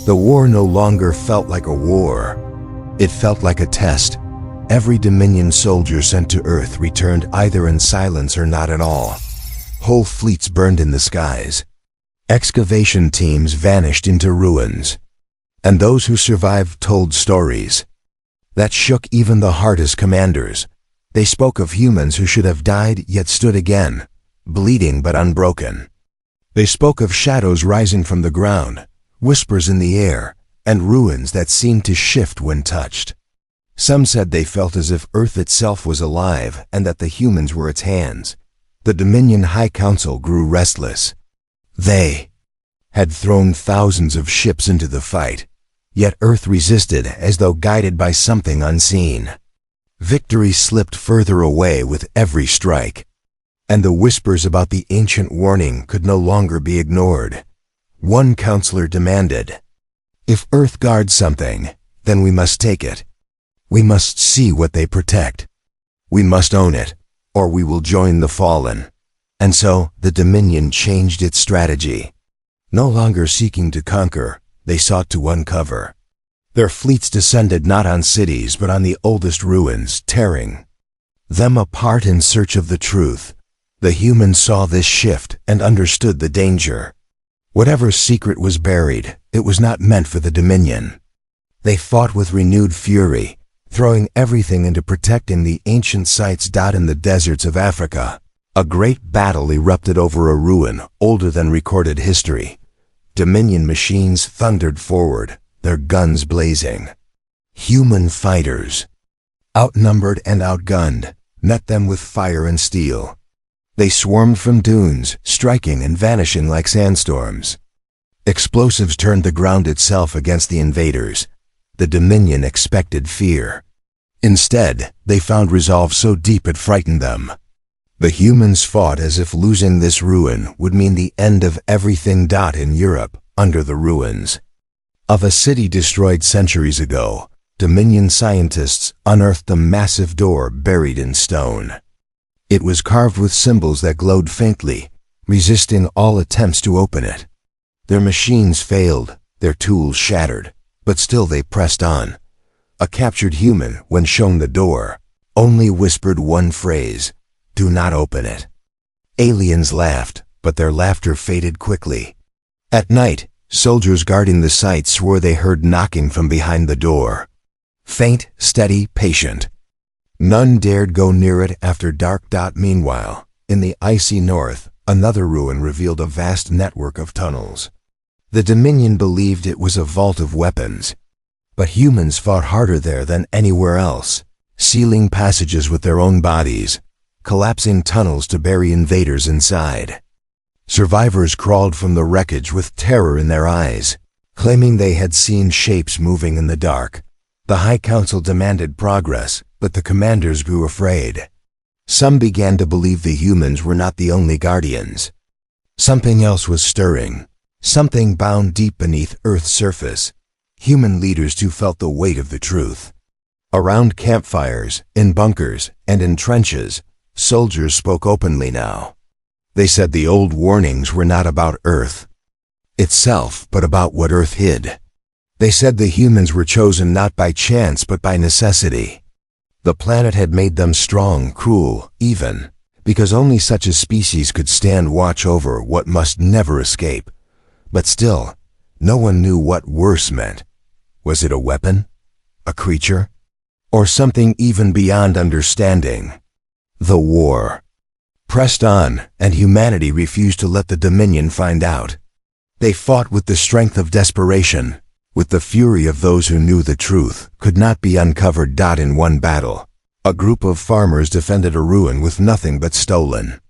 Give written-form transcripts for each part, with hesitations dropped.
The war no longer felt like a war. It felt like a test. Every Dominion soldier sent to Earth returned either in silence or not at all. Whole fleets burned in the skies. Excavation teams vanished into ruins. And those who survived told stories that shook even the hardest commanders. They spoke of humans who should have died yet stood again, bleeding but unbroken. They spoke of shadows rising from the ground, whispers in the air, and ruins that seemed to shift when touched. Some said they felt as if Earth itself was alive and that the humans were its hands. The Dominion High Council grew restless. They had thrown thousands of ships into the fight, yet Earth resisted as though guided by something unseen. Victory slipped further away with every strike, and the whispers about the ancient warning could no longer be ignored. One counselor demanded, "If Earth guards something, then we must take it. We must see what they protect. We must own it, or we will join the fallen." And so the Dominion changed its strategy. No longer seeking to conquer, they sought to uncover. Their fleets descended not on cities but on the oldest ruins, tearing them apart in search of the truth. The humans saw this shift and understood the danger. Whatever secret was buried, it was not meant for the Dominion. They fought with renewed fury, throwing everything into protecting the ancient sites in the deserts of Africa. A great battle erupted over a ruin older than recorded history. Dominion machines thundered forward, their guns blazing. Human fighters, outnumbered and outgunned, met them with fire and steel. They swarmed from dunes, striking and vanishing like sandstorms. Explosives turned the ground itself against the invaders. The Dominion expected fear. Instead, they found resolve so deep it frightened them. The humans fought as if losing this ruin would mean the end of everything in Europe, under the ruins of a city destroyed centuries ago. Dominion scientists unearthed a massive door buried in stone. It was carved with symbols that glowed faintly, resisting all attempts to open it. Their machines failed, their tools shattered, but still they pressed on. A captured human, when shown the door, only whispered one phrase: "Do not open it." Aliens laughed, but their laughter faded quickly. At night, soldiers guarding the site swore they heard knocking from behind the door. Faint, steady, patient. None dared go near it after dark. Meanwhile, in the icy north, another ruin revealed a vast network of tunnels. The Dominion believed it was a vault of weapons, but humans fought harder there than anywhere else, sealing passages with their own bodies, collapsing tunnels to bury invaders inside. Survivors crawled from the wreckage with terror in their eyes, claiming they had seen shapes moving in the dark. The High Council demanded progress, but the commanders grew afraid. Some began to believe the humans were not the only guardians. Something else was stirring, something bound deep beneath Earth's surface. Human leaders too felt the weight of the truth. Around campfires, in bunkers, and in trenches, soldiers spoke openly now. They said the old warnings were not about Earth itself, but about what Earth hid. They said the humans were chosen not by chance but by necessity. The planet had made them strong, cruel, even, because only such a species could stand watch over what must never escape. But still, no one knew what worse meant. Was it a weapon? A creature? Or something even beyond understanding? The war pressed on, and humanity refused to let the Dominion find out. They fought with the strength of desperation, with the fury of those who knew the truth could not be uncovered. In one battle, a group of farmers defended a ruin with nothing but stolen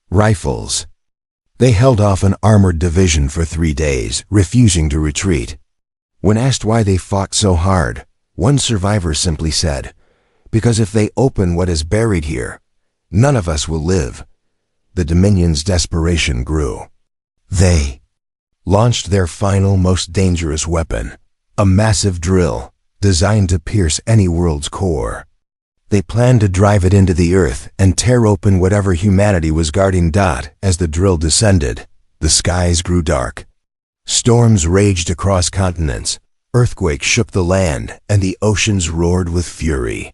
rifles. They held off an armored division for 3 days, refusing to retreat. When asked why they fought so hard, one survivor simply said, "Because if they open what is buried here, none of us will live." The Dominion's desperation grew. They launched their final, most dangerous weapon, a massive drill designed to pierce any world's core. They planned to drive it into the earth and tear open whatever humanity was guarding. As the drill descended, the skies grew dark. Storms raged across continents, earthquakes shook the land, and the oceans roared with fury.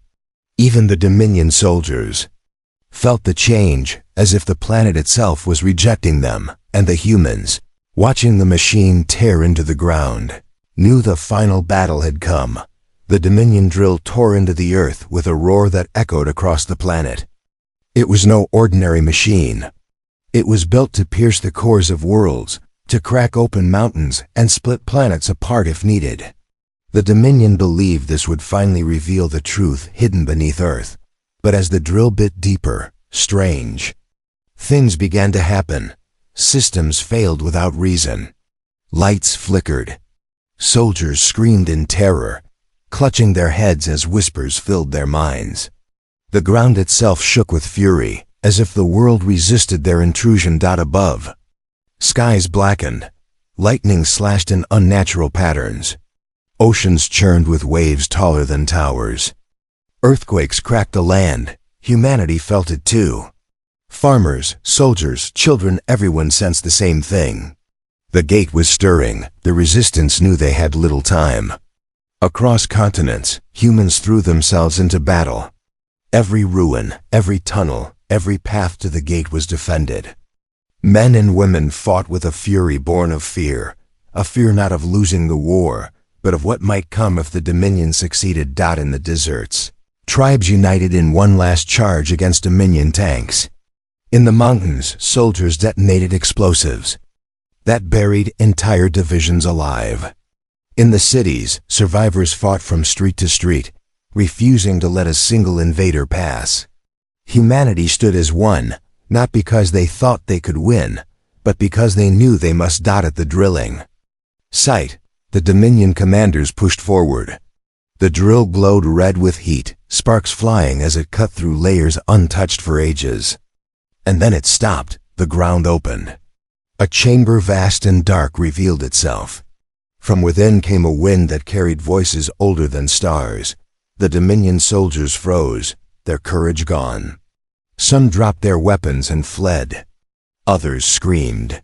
Even the Dominion soldiers felt the change, as if the planet itself was rejecting them, and the humans, watching the machine tear into the ground, knew the final battle had come. The Dominion drill tore into the earth with a roar that echoed across the planet. It was no ordinary machine. It was built to pierce the cores of worlds, to crack open mountains and split planets apart if needed. The Dominion believed this would finally reveal the truth hidden beneath Earth. But as the drill bit deeper, strange things began to happen. Systems failed without reason. Lights flickered. Soldiers screamed in terror, clutching their heads as whispers filled their minds. The ground itself shook with fury, as if the world resisted their intrusion. Above, skies blackened. Lightning slashed in unnatural patterns. Oceans churned with waves taller than towers. Earthquakes cracked the land. Humanity felt it too. Farmers, soldiers, children, everyone sensed the same thing. The gate was stirring. The resistance knew they had little time. Across continents, humans threw themselves into battle. Every ruin, every tunnel, every path to the gate was defended. Men and women fought with a fury born of fear, a fear not of losing the war, but of what might come if the Dominion succeeded. In the deserts, tribes united in one last charge against Dominion tanks. In the mountains, soldiers detonated explosives that buried entire divisions alive. In the cities, survivors fought from street to street, refusing to let a single invader pass. Humanity stood as one, not because they thought they could win, but because they knew they must. At the drilling site, the Dominion commanders pushed forward. The drill glowed red with heat, sparks flying as it cut through layers untouched for ages. And then it stopped. The ground opened. A chamber vast and dark revealed itself. From within came a wind that carried voices older than stars. The Dominion soldiers froze, their courage gone. Some dropped their weapons and fled. Others screamed.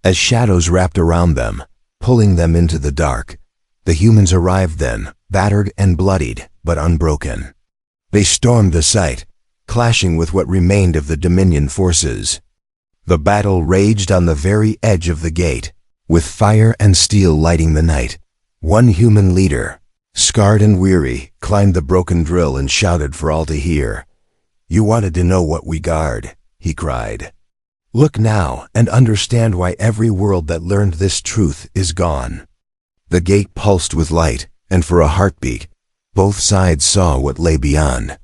As shadows wrapped around them, pulling them into the dark, the humans arrived then, battered and bloodied, but unbroken. They stormed the site, clashing with what remained of the Dominion forces. The battle raged on the very edge of the gate, with fire and steel lighting the night. One human leader, scarred and weary, climbed the broken drill and shouted for all to hear. "You wanted to know what we guard," he cried. "Look now and understand why every world that learned this truth is gone." The gate pulsed with light, and for a heartbeat, both sides saw what lay beyond.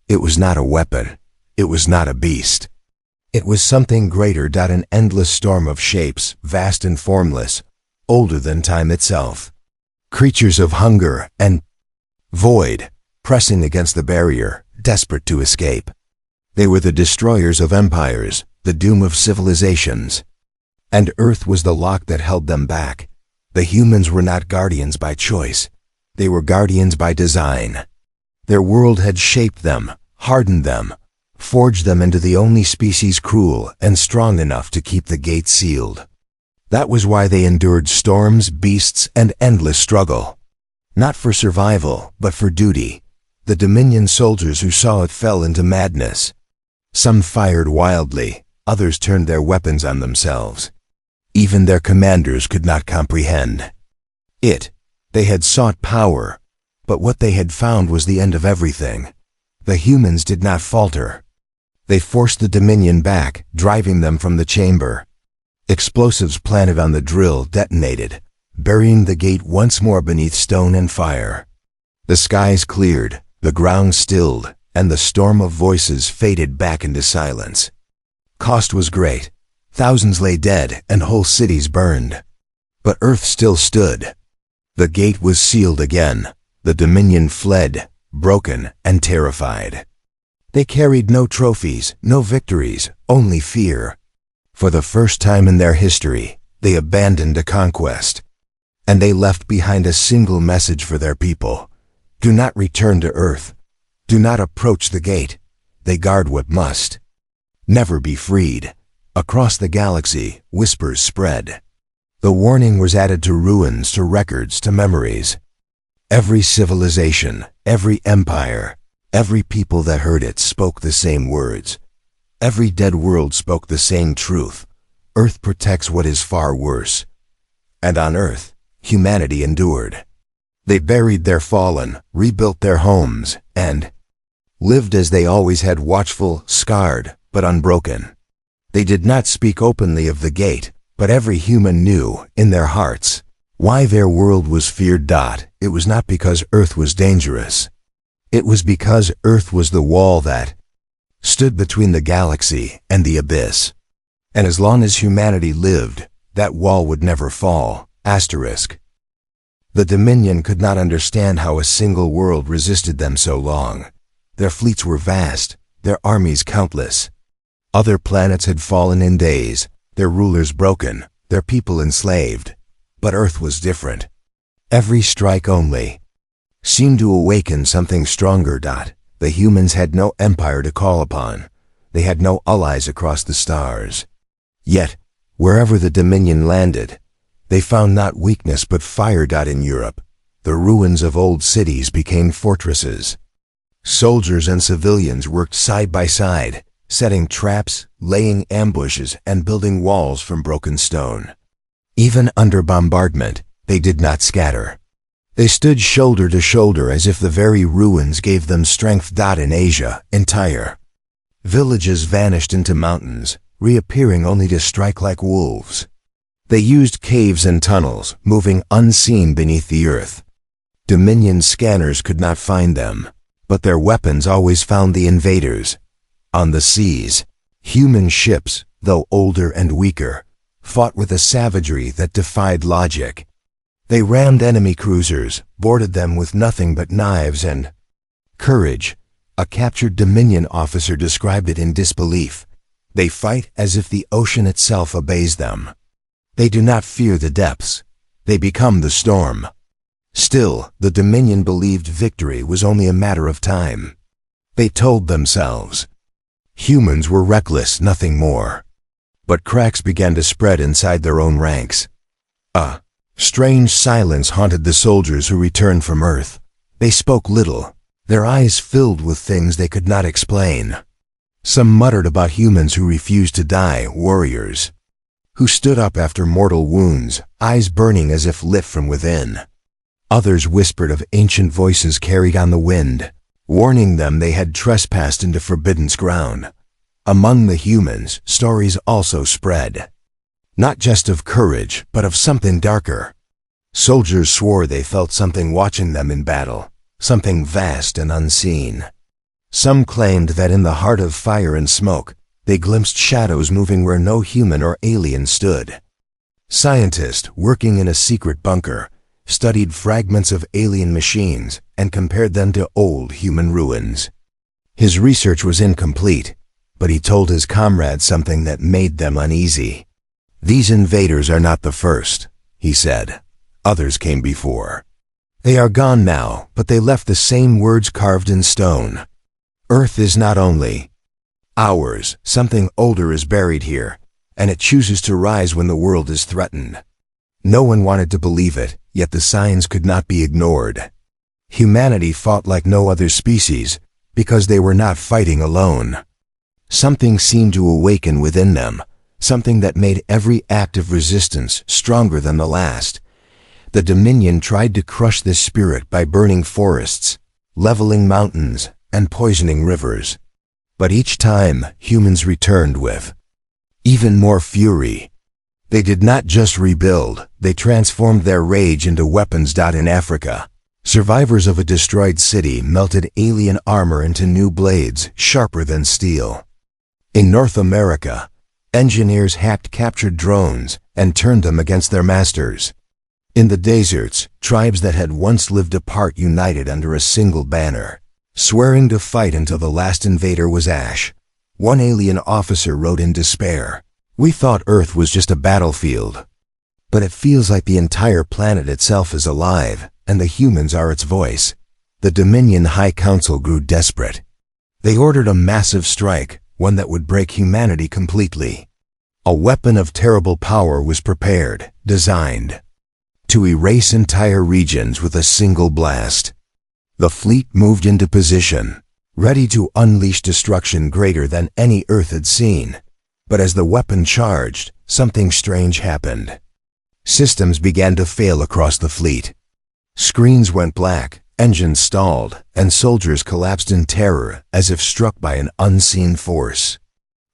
It was not a weapon. It was not a beast. It was something greater. An endless storm of shapes, vast and formless, older than time itself. Creatures of hunger and void, pressing against the barrier, desperate to escape. They were the destroyers of empires, the doom of civilizations. And Earth was the lock that held them back. The humans were not guardians by choice. They were guardians by design. Their world had shaped them, hardened them, forged them into the only species cruel and strong enough to keep the gate sealed. That was why they endured storms, beasts, and endless struggle. Not for survival, but for duty. The Dominion soldiers who saw it fell into madness. Some fired wildly, others turned their weapons on themselves. Even their commanders could not comprehend it. They had sought power, but what they had found was the end of everything. The humans did not falter. They forced the Dominion back, driving them from the chamber. Explosives planted on the drill detonated, burying the gate once more beneath stone and fire. The skies cleared, the ground stilled, and the storm of voices faded back into silence. Cost was great. Thousands lay dead and whole cities burned. But Earth still stood. The gate was sealed again. The Dominion fled, broken and terrified. They carried no trophies, no victories, only fear. For the first time in their history, they abandoned a conquest. And they left behind a single message for their people. Do not return to Earth. Do not approach the gate. They guard what must. Never be freed. Across the galaxy, whispers spread. The warning was added to ruins, to records, to memories. Every civilization, every empire, every people that heard it spoke the same words. Every dead world spoke the same truth. Earth protects what is far worse. And on Earth, humanity endured. They buried their fallen, rebuilt their homes, and lived as they always had, watchful, scarred, but unbroken. They did not speak openly of the gate, but every human knew, in their hearts, why their world was feared. It was not because Earth was dangerous. It was because Earth was the wall that stood between the galaxy and the abyss. And as long as humanity lived, that wall would never fall. Asterisk. The Dominion could not understand how a single world resisted them so long. Their fleets were vast, their armies countless. Other planets had fallen in days, their rulers broken, their people enslaved. But Earth was different. Every strike only seemed to awaken something stronger. The humans had no empire to call upon. They had no allies across the stars. Yet, wherever the Dominion landed, they found not weakness but fire. In Europe, the ruins of old cities became fortresses. Soldiers and civilians worked side by side, setting traps, laying ambushes, and building walls from broken stone. Even under bombardment, they did not scatter. They stood shoulder to shoulder as if the very ruins gave them strength. In Asia, entire villages vanished into mountains, reappearing only to strike like wolves. They used caves and tunnels, moving unseen beneath the earth. Dominion scanners could not find them, but their weapons always found the invaders. On the seas, human ships, though older and weaker, fought with a savagery that defied logic. They rammed enemy cruisers, boarded them with nothing but knives and courage. A captured Dominion officer described it in disbelief. They fight as if the ocean itself obeys them. They do not fear the depths. They become the storm. Still, the Dominion believed victory was only a matter of time. They told themselves humans were reckless, nothing more. But cracks began to spread inside their own ranks. A strange silence haunted the soldiers who returned from Earth. They spoke little, their eyes filled with things they could not explain. Some muttered about humans who refused to die, warriors who stood up after mortal wounds, eyes burning as if lit from within. Others whispered of ancient voices carried on the wind, warning them they had trespassed into forbidden ground. Among the humans, stories also spread, not just of courage, but of something darker. Soldiers swore they felt something watching them in battle, something vast and unseen. Some claimed that in the heart of fire and smoke, they glimpsed shadows moving where no human or alien stood. Scientists, working in a secret bunker, studied fragments of alien machines and compared them to old human ruins. His research was incomplete, but he told his comrades something that made them uneasy. "These invaders are not the first," he said. "Others came before. They are gone now, but they left the same words carved in stone. Earth is not only ours, something older is buried here, and it chooses to rise when the world is threatened." No one wanted to believe it, yet the signs could not be ignored. Humanity fought like no other species, because they were not fighting alone. Something seemed to awaken within them, something that made every act of resistance stronger than the last. The Dominion tried to crush this spirit by burning forests, leveling mountains, and poisoning rivers. But each time, humans returned with even more fury. They did not just rebuild, they transformed their rage into weapons. In Africa, survivors of a destroyed city melted alien armor into new blades, sharper than steel. In North America, engineers hacked captured drones and turned them against their masters. In the deserts, tribes that had once lived apart united under a single banner, swearing to fight until the last invader was ash. One alien officer wrote in despair, "We thought Earth was just a battlefield. But it feels like the entire planet itself is alive, and the humans are its voice." The Dominion High Council grew desperate. They ordered a massive strike, one that would break humanity completely. A weapon of terrible power was prepared, designed to erase entire regions with a single blast. The fleet moved into position, ready to unleash destruction greater than any Earth had seen. But as the weapon charged, something strange happened. Systems began to fail across the fleet. Screens went black, engines stalled, and soldiers collapsed in terror as if struck by an unseen force.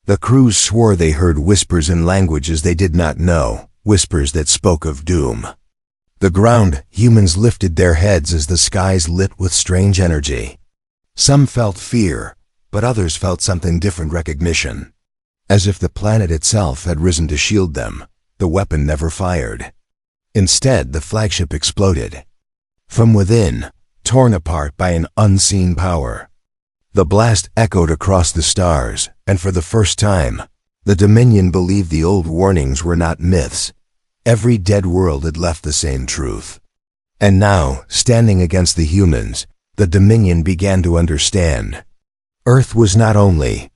The crews swore they heard whispers in languages they did not know, whispers that spoke of doom. The ground, humans lifted their heads as the skies lit with strange energy. Some felt fear, but others felt something different: recognition. As if the planet itself had risen to shield them, the weapon never fired. Instead, the flagship exploded. From within, torn apart by an unseen power. The blast echoed across the stars, and for the first time, the Dominion believed the old warnings were not myths. Every dead world had left the same truth. And now, standing against the humans, the Dominion began to understand. Earth was not only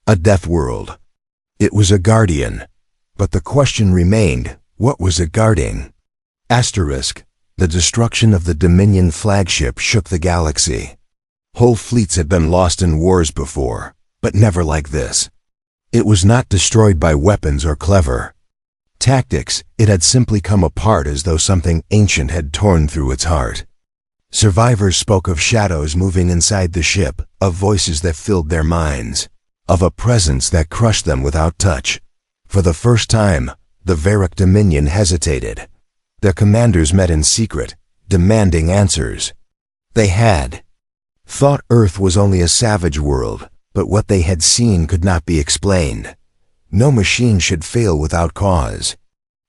a death world. It was a guardian. But the question remained, what was it guarding? Asterisk. The destruction of the Dominion flagship shook the galaxy. Whole fleets had been lost in wars before, but never like this. It was not destroyed by weapons or clever tactics. It had simply come apart as though something ancient had torn through its heart. Survivors spoke of shadows moving inside the ship, of voices that filled their minds, of a presence that crushed them without touch. For the first time, the Varric Dominion hesitated. Their commanders met in secret, demanding answers. They had thought Earth was only a savage world, but what they had seen could not be explained. No machine should fail without cause.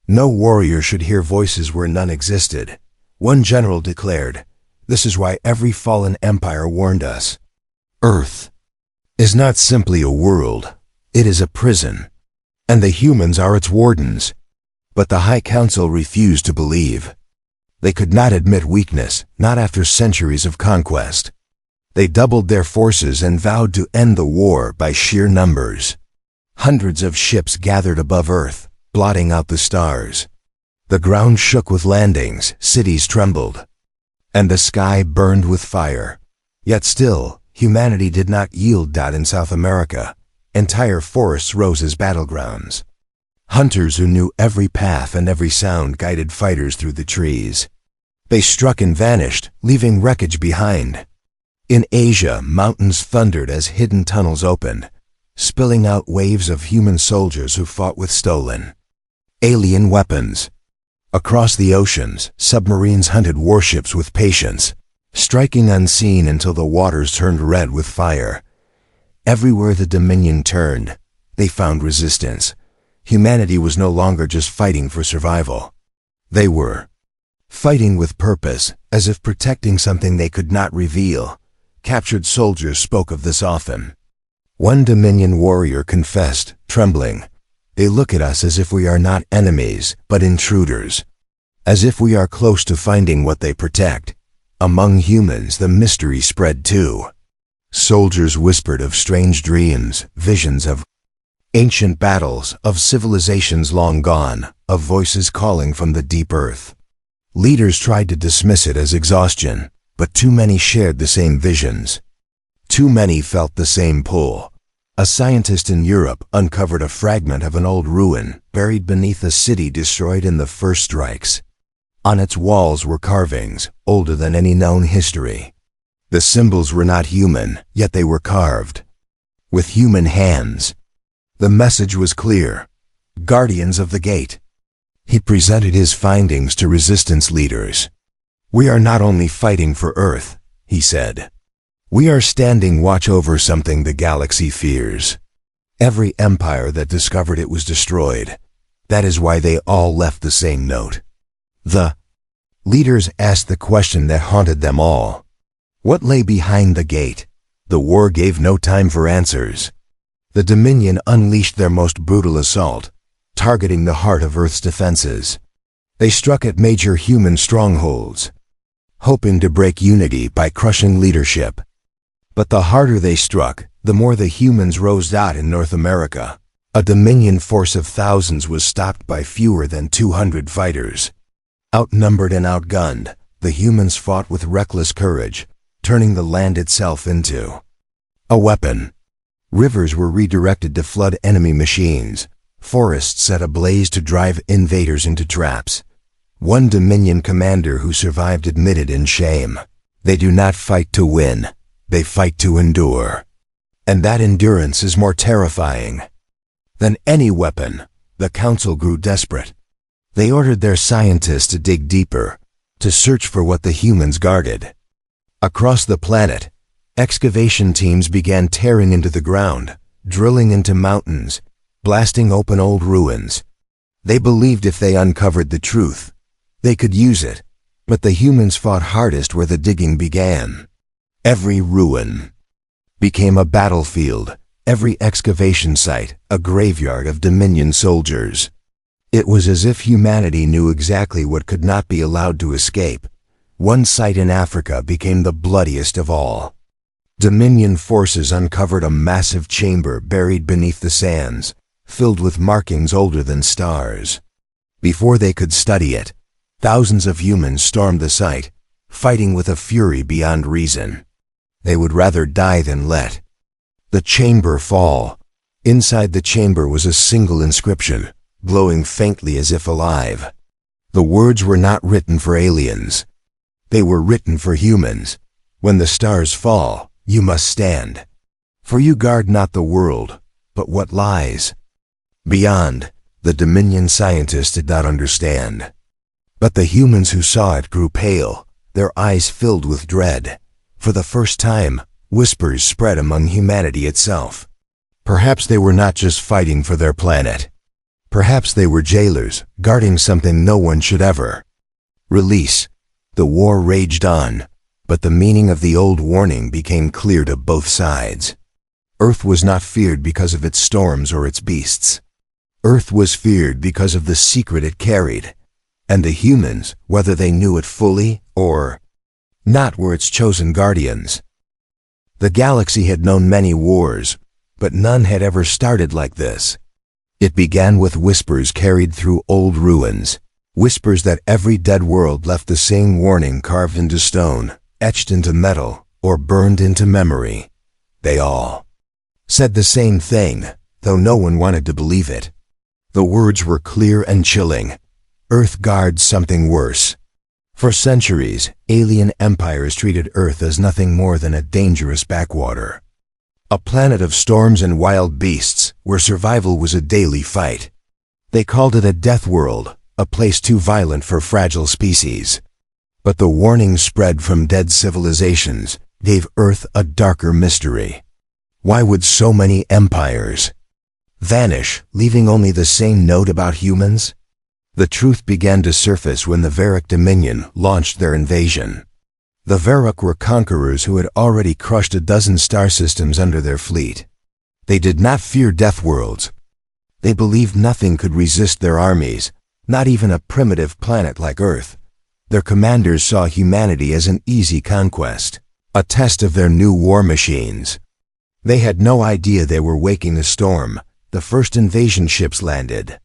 No warrior should hear voices where none existed. One general declared, "This is why every fallen empire warned us. Earth is not simply a world, it is a prison, and the humans are its wardens." But the High Council refused to believe. They could not admit weakness, not after centuries of conquest. They doubled their forces and vowed to end the war by sheer numbers. Hundreds of ships gathered above Earth, blotting out the stars. The ground shook with landings, cities trembled, and the sky burned with fire. Yet still, humanity did not yield. In South America, entire forests rose as battlegrounds. Hunters who knew every path and every sound guided fighters through the trees. They struck and vanished, leaving wreckage behind. In Asia, mountains thundered as hidden tunnels opened, spilling out waves of human soldiers who fought with stolen alien weapons. Across the oceans, submarines hunted warships with patience, striking unseen until the waters turned red with fire. Everywhere the Dominion turned, they found resistance. Humanity was no longer just fighting for survival. They were fighting with purpose, as if protecting something they could not reveal. Captured soldiers spoke of this often. One Dominion warrior confessed, trembling, "They look at us as if we are not enemies, but intruders. As if we are close to finding what they protect." Among humans, the mystery spread too. Soldiers whispered of strange dreams, visions of ancient battles, of civilizations long gone, of voices calling from the deep earth. Leaders tried to dismiss it as exhaustion, but too many shared the same visions. Too many felt the same pull. A scientist in Europe uncovered a fragment of an old ruin buried beneath a city destroyed in the first strikes. On its walls were carvings, older than any known history. The symbols were not human, yet they were carved with human hands. The message was clear: Guardians of the Gate. He presented his findings to resistance leaders. "We are not only fighting for Earth," he said. "We are standing watch over something the galaxy fears. Every empire that discovered it was destroyed. That is why they all left the same note." The leaders asked the question that haunted them all. What lay behind the gate? The war gave no time for answers. The Dominion unleashed their most brutal assault, targeting the heart of Earth's defenses. They struck at major human strongholds, hoping to break unity by crushing leadership. But the harder they struck, the more the humans rose out in North America. A Dominion force of thousands was stopped by fewer than 200 fighters. Outnumbered and outgunned, the humans fought with reckless courage, turning the land itself into a weapon. Rivers were redirected to flood enemy machines, forests set ablaze to drive invaders into traps. One Dominion commander who survived admitted in shame, "They do not fight to win, they fight to endure." And that endurance is more terrifying than any weapon. The council grew desperate. They ordered their scientists to dig deeper, to search for what the humans guarded. Across the planet, excavation teams began tearing into the ground, drilling into mountains, blasting open old ruins. They believed if they uncovered the truth, they could use it, but the humans fought hardest where the digging began. Every ruin became a battlefield, every excavation site a graveyard of Dominion soldiers. It was as if humanity knew exactly what could not be allowed to escape. One site in Africa became the bloodiest of all. Dominion forces uncovered a massive chamber buried beneath the sands, filled with markings older than stars. Before they could study it, thousands of humans stormed the site, fighting with a fury beyond reason. They would rather die than let the chamber fall. Inside the chamber was a single inscription, glowing faintly as if alive. The words were not written for aliens. They were written for humans. "When the stars fall, you must stand. For you guard not the world, but what lies beyond." The Dominion scientists did not understand. But the humans who saw it grew pale, their eyes filled with dread. For the first time, whispers spread among humanity itself. Perhaps they were not just fighting for their planet. Perhaps they were jailers, guarding something no one should ever release. The war raged on, but the meaning of the old warning became clear to both sides. Earth was not feared because of its storms or its beasts. Earth was feared because of the secret it carried. And the humans, whether they knew it fully or not, were its chosen guardians. The galaxy had known many wars, but none had ever started like this. It began with whispers carried through old ruins, whispers that every dead world left the same warning carved into stone, etched into metal, or burned into memory. They all said the same thing, though no one wanted to believe it. The words were clear and chilling. Earth guards something worse. For centuries, alien empires treated Earth as nothing more than a dangerous backwater. A planet of storms and wild beasts, where survival was a daily fight. They called it a death world, a place too violent for fragile species. But the warning spread from dead civilizations, gave Earth a darker mystery. Why would so many empires vanish, leaving only the same note about humans? The truth began to surface when the Varrock Dominion launched their invasion. The Varrock were conquerors who had already crushed a dozen star systems under their fleet. They did not fear death worlds. They believed nothing could resist their armies, not even a primitive planet like Earth. Their commanders saw humanity as an easy conquest, a test of their new war machines. They had no idea they were waking a storm. The first invasion ships landed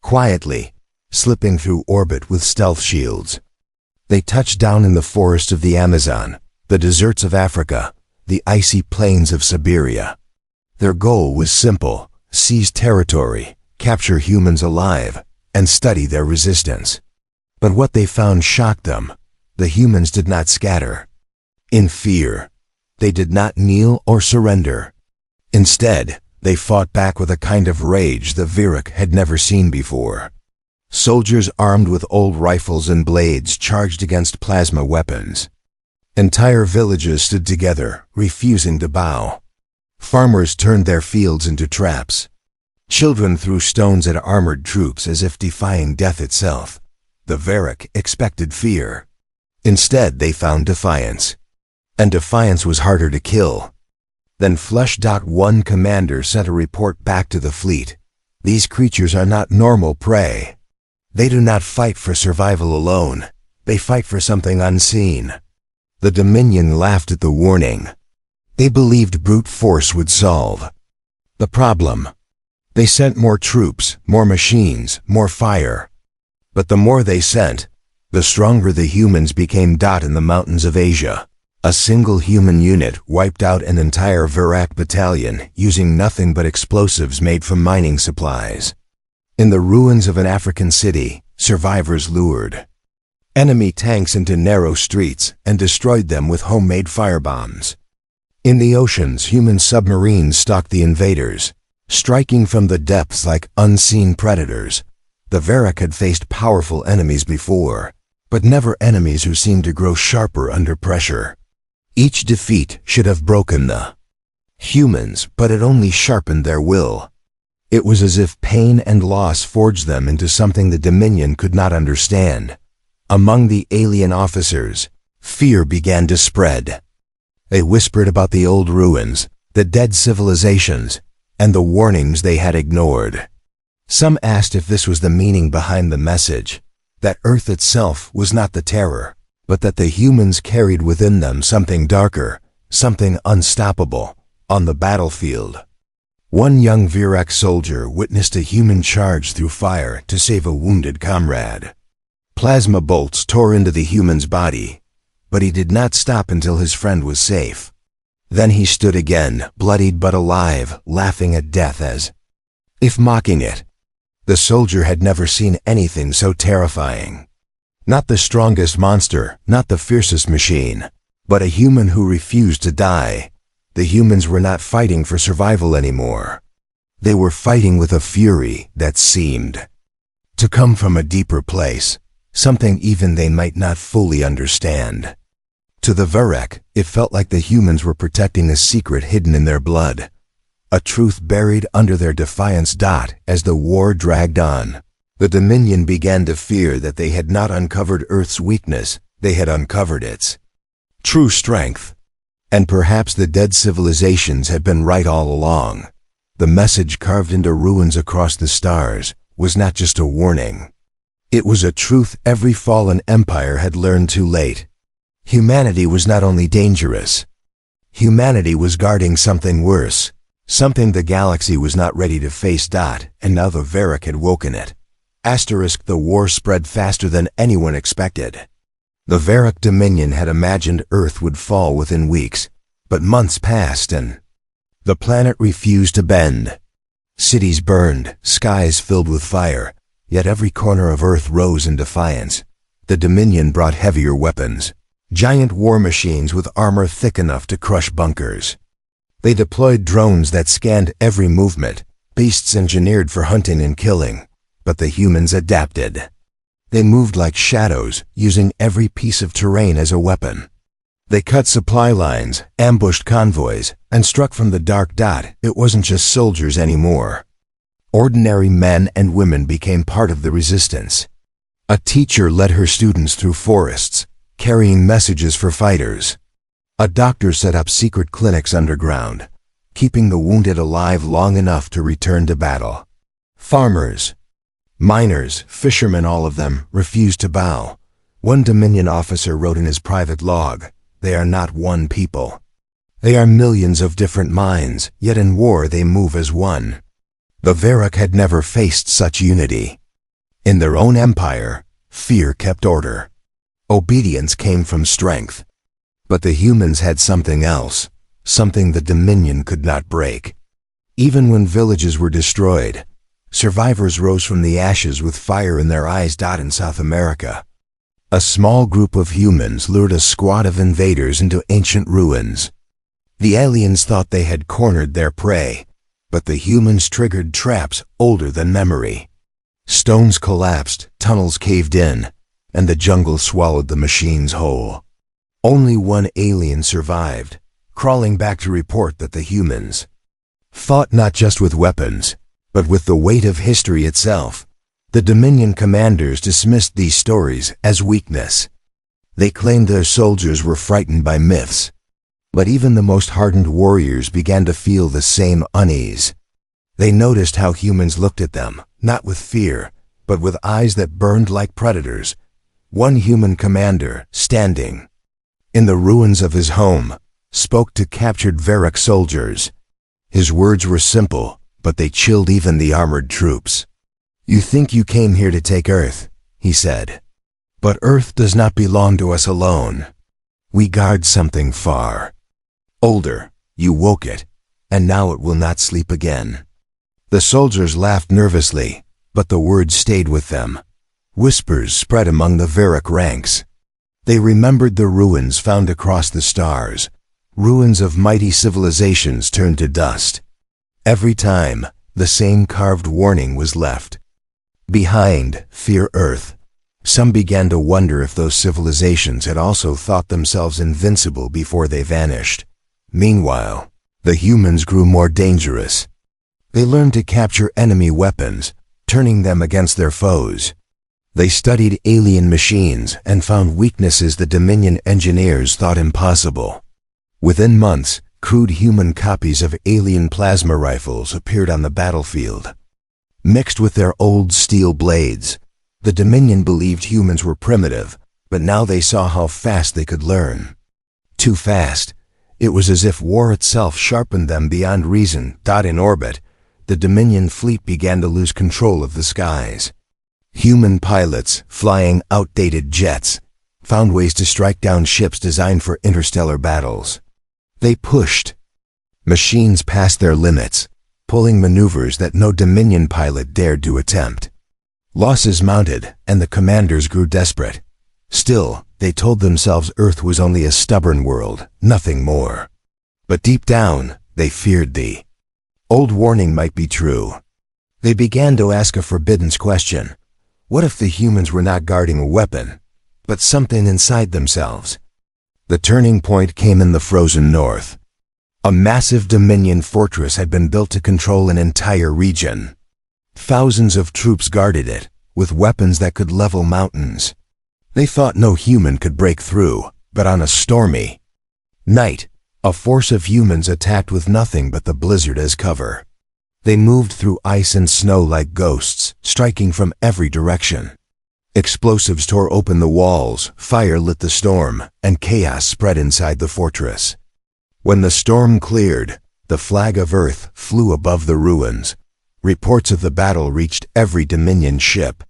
quietly, slipping through orbit with stealth shields. They touched down in the forests of the Amazon, the deserts of Africa, the icy plains of Siberia. Their goal was simple: seize territory, capture humans alive, and study their resistance. But what they found shocked them. The humans did not scatter in fear. They did not kneel or surrender. Instead, they fought back with a kind of rage the Varrock had never seen before. Soldiers armed with old rifles and blades charged against plasma weapons. Entire villages stood together, refusing to bow. Farmers turned their fields into traps. Children threw stones at armored troops as if defying death itself. The Varrock expected fear. Instead, they found defiance. And defiance was harder to kill. Then Flesh.1 commander sent a report back to the fleet. These creatures are not normal prey. They do not fight for survival alone. They fight for something unseen. The Dominion laughed at the warning. They believed brute force would solve the problem. They sent more troops, more machines, more fire. But the more they sent, the stronger the humans became. In the mountains of Asia, a single human unit wiped out an entire Virak battalion using nothing but explosives made from mining supplies. In the ruins of an African city, survivors lured enemy tanks into narrow streets and destroyed them with homemade firebombs. In the oceans, human submarines stalked the invaders, striking from the depths like unseen predators. The Virak had faced powerful enemies before, but never enemies who seemed to grow sharper under pressure. Each defeat should have broken the humans, but it only sharpened their will. It was as if pain and loss forged them into something the Dominion could not understand. Among the alien officers, fear began to spread. They whispered about the old ruins, the dead civilizations, and the warnings they had ignored. Some asked if this was the meaning behind the message, that Earth itself was not the terror, but that the humans carried within them something darker, something unstoppable. On the battlefield, one young Virak soldier witnessed a human charge through fire to save a wounded comrade. Plasma bolts tore into the human's body, but he did not stop until his friend was safe. Then he stood again, bloodied but alive, laughing at death as if mocking it. The soldier had never seen anything so terrifying. Not the strongest monster, not the fiercest machine, but a human who refused to die. The humans were not fighting for survival anymore. They were fighting with a fury that seemed to come from a deeper place, something even they might not fully understand. To the Virak, it felt like the humans were protecting a secret hidden in their blood, a truth buried under their defiance. As the war dragged on, the Dominion began to fear that they had not uncovered Earth's weakness, they had uncovered its true strength. And perhaps the dead civilizations had been right all along. The message carved into ruins across the stars was not just a warning. It was a truth every fallen empire had learned too late. Humanity was not only dangerous. Humanity was guarding something worse, something the galaxy was not ready to face. And now the Virak had woken it. The war spread faster than anyone expected. The Virak Dominion had imagined Earth would fall within weeks, but months passed and the planet refused to bend. Cities burned, skies filled with fire, yet every corner of Earth rose in defiance. The Dominion brought heavier weapons, giant war machines with armor thick enough to crush bunkers. They deployed drones that scanned every movement, beasts engineered for hunting and killing, but the humans adapted. They moved like shadows, using every piece of terrain as a weapon. They cut supply lines, ambushed convoys, and struck from the dark. It wasn't just soldiers anymore. Ordinary men and women became part of the resistance. A teacher led her students through forests, carrying messages for fighters. A doctor set up secret clinics underground, keeping the wounded alive long enough to return to battle. Farmers, miners, fishermen, all of them refused to bow. One Dominion officer wrote in his private log, "They are not one people. They are millions of different minds, yet in war they move as one." The Virak had never faced such unity. In their own empire, fear kept order. Obedience came from strength. But the humans had something else, something the Dominion could not break. Even when villages were destroyed, survivors rose from the ashes with fire in their eyes. In South America, a small group of humans lured a squad of invaders into ancient ruins. The aliens thought they had cornered their prey, but the humans triggered traps older than memory. Stones collapsed, tunnels caved in, and the jungle swallowed the machines whole. Only one alien survived, crawling back to report that the humans fought not just with weapons, but with the weight of history itself. The Dominion commanders dismissed these stories as weakness. They claimed their soldiers were frightened by myths. But even the most hardened warriors began to feel the same unease. They noticed how humans looked at them, not with fear, but with eyes that burned like predators. One human commander, standing in the ruins of his home, spoke to captured Virak soldiers. His words were simple, but they chilled even the armored troops. "You think you came here to take Earth," he said. "But Earth does not belong to us alone. We guard something far older. You woke it, and now it will not sleep again." The soldiers laughed nervously, but the words stayed with them. Whispers spread among the Varric ranks. They remembered the ruins found across the stars, ruins of mighty civilizations turned to dust. Every time, the same carved warning was left. Behind, fear Earth. Some began to wonder if those civilizations had also thought themselves invincible before they vanished. Meanwhile, the humans grew more dangerous. They learned to capture enemy weapons, turning them against their foes. They studied alien machines and found weaknesses the Dominion engineers thought impossible. Within months, crude human copies of alien plasma rifles appeared on the battlefield. Mixed with their old steel blades, the Dominion believed humans were primitive, but now they saw how fast they could learn. Too fast. It was as if war itself sharpened them beyond reason. In orbit, the Dominion fleet began to lose control of the skies. Human pilots, flying outdated jets, found ways to strike down ships designed for interstellar battles. They pushed. Machines passed their limits, pulling maneuvers that no Dominion pilot dared to attempt. Losses mounted, and the commanders grew desperate. Still, they told themselves Earth was only a stubborn world, nothing more. But deep down, they feared the old warning might be true. They began to ask a forbidden question. What if the humans were not guarding a weapon, but something inside themselves? The turning point came in the frozen north. A massive Dominion fortress had been built to control an entire region. Thousands of troops guarded it, with weapons that could level mountains. They thought no human could break through, but on a stormy night, a force of humans attacked with nothing but the blizzard as cover. They moved through ice and snow like ghosts, striking from every direction. Explosives tore open the walls, fire lit the storm, and chaos spread inside the fortress. When the storm cleared, the flag of Earth flew above the ruins. Reports of the battle reached every Dominion ship.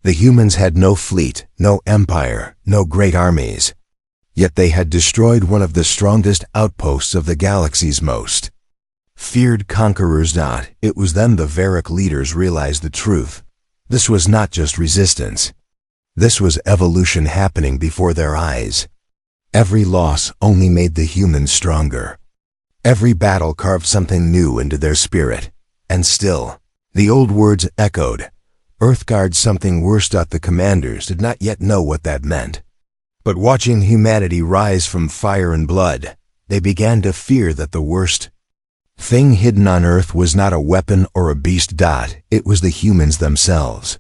The humans had no fleet, no empire, no great armies. Yet they had destroyed one of the strongest outposts of the galaxy's most feared conquerors. It was then the Varric leaders realized the truth. This was not just resistance. This was evolution happening before their eyes. Every loss only made the humans stronger. Every battle carved something new into their spirit. And still, the old words echoed. Earth guards something worse. The commanders did not yet know what that meant. But watching humanity rise from fire and blood, they began to fear that the worst thing hidden on Earth was not a weapon or a beast. It was the humans themselves.